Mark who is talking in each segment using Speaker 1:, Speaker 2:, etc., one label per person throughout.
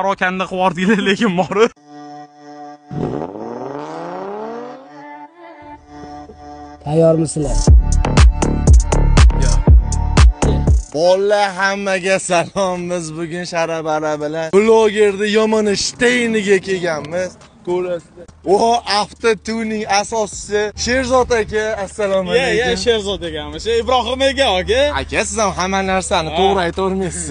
Speaker 1: Parokanda qivordinglar, lekin bori.
Speaker 2: Tayyormisizlar?
Speaker 3: Bolla hammaga salom. Biz bugun Sharabara bilan blogerni Yomon Shteyniga kelganmiz. Ko'rasizlar. O after tuning asoschisi Sherzod aka, assalomu alaykum.
Speaker 1: Sherzod akamiz. Ibrohim aka.
Speaker 3: Aka, siz ham hamma narsani to'g'ri aytavermaysiz.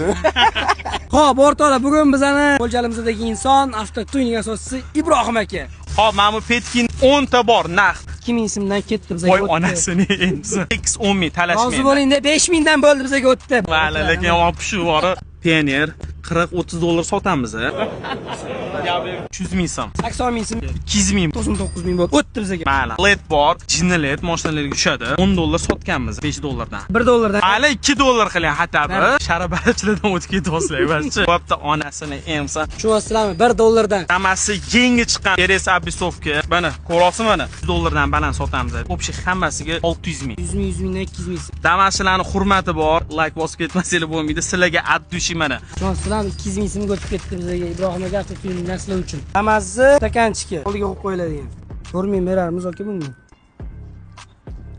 Speaker 2: Xo'p, o'rtoqlar, bugun bizani mo'ljalimizdagi inson after tuning asoschisi Ibrohim aka.
Speaker 1: Hop, mana bu Petkin 10 ta bor naqd.
Speaker 2: 2000 so'mdan ketdi bizga.
Speaker 1: Voy onasini endi. X10 ming talashmaydi.
Speaker 2: Rozi bo'ling deb 5000 dan bo'ldi bizga o'tdi.
Speaker 1: Valla, lekin yomon shu bori. Pioneer 40-30 dollar sotamiz. 300 ming so'm.
Speaker 2: 80 ming so'm.
Speaker 1: 200 ming.
Speaker 2: 99 ming bo'ldi. O'tdi bizga.
Speaker 1: Mana LED bor, jinni LED mashinalarga tushadi. 10 dollar sotganmiz 5 dollardan.
Speaker 2: 1 dollardan.
Speaker 1: Hali 2 dollar qiling xatabi. Sharabarachilardan o'tib ketyapsizlar emaschi. Bo'pti, onasini emsa.
Speaker 2: Tushunasizlarmi? 1 dollardan.
Speaker 1: Hammasi yangi chiqqan RS Abisovka. Mana, ko'rasizmi mana? 100 dollardan baland sotamiz. O'pshi hammasiga 600 ming.
Speaker 2: 100 ming, 100 mingdan 200 ming.
Speaker 1: Damashilarning hurmati bor. Like bosib ketmasanglar bo'lmaydi. Sizlarga addushi mana.
Speaker 2: Tushunasizlarmi? 200 ming so'mga o'tib ketdi bizga Ibrohim aka tuning narsalar uchun. Hammasi stakanchika. Qo'lga qo'yib qo'yiladigan. 4 ming beramiz aka bunga.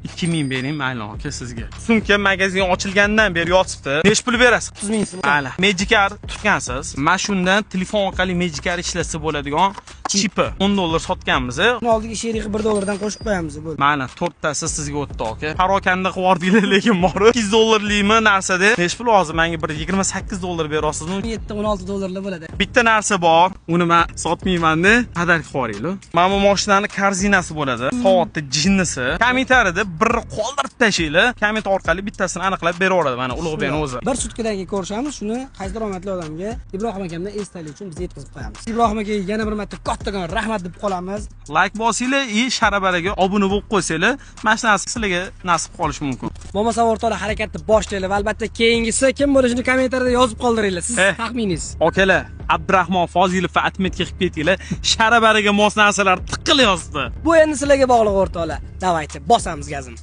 Speaker 1: 2000 bering mayli aka sizga. Sumka magazin ochilgandan beri yotibdi. Necha pul berasiz?
Speaker 2: 30 ming so'm.
Speaker 1: Mayli. Magicard tutgansiz. Mana shundan telefon orqali Magicard ishlatsa bo'ladigan chipi 10 dollar sotganmiz.
Speaker 2: Uni oldiga sherixi 1 dollardan qo'shib qo'yamiz bo'ldi.
Speaker 1: Mana 4 tasi sizga o'tdi aka. Parokanda qivordinglar, lekin bori 200 dollarlikmi narsada necha pul hozir menga bir 28 dollar berasizmi?
Speaker 2: 17-16 dollarlar bo'ladi.
Speaker 1: Bitta narsa bor, uni men sotmayman-da, qadar qo'yinglar. Mana bu mashinani korzinasi bo'ladi, soatda jinnisi. Kommentariyada bir qoldirib tashinglar. Kommentar orqali bittasini aniqlab beraveradi mana Ulug'bekni o'zi.
Speaker 2: Bir sutkadan keyin ko'rishamiz, shuni qaysi daromadli odamga Ibrohim akamdan esdalik uchun biz yetkazib qo'yamiz. Ibrohim akaga yana bir marta kattakon rahmat deb qolamiz.
Speaker 1: Like bosinglar, Sharabaraga obuna bo'lib qo'ysanglar, mana shu narsa sizlarga nasib qolishi mumkin.
Speaker 2: Bo'lmasa o'rtoqlar harakatni boshlaylik. Albatta keyingisi kim bo'lishini kommentariyada yozib qoldiringlar. Siz taxminingiz.
Speaker 1: Akalar, Abdurahmon Fozilov va Atmetga qilib ketinglar. Sharabaraga mos narsalar tiqilyapti.
Speaker 2: Bu endi sizlarga bog'liq o'rtoqlar. Davaychi, bosamiz gazini.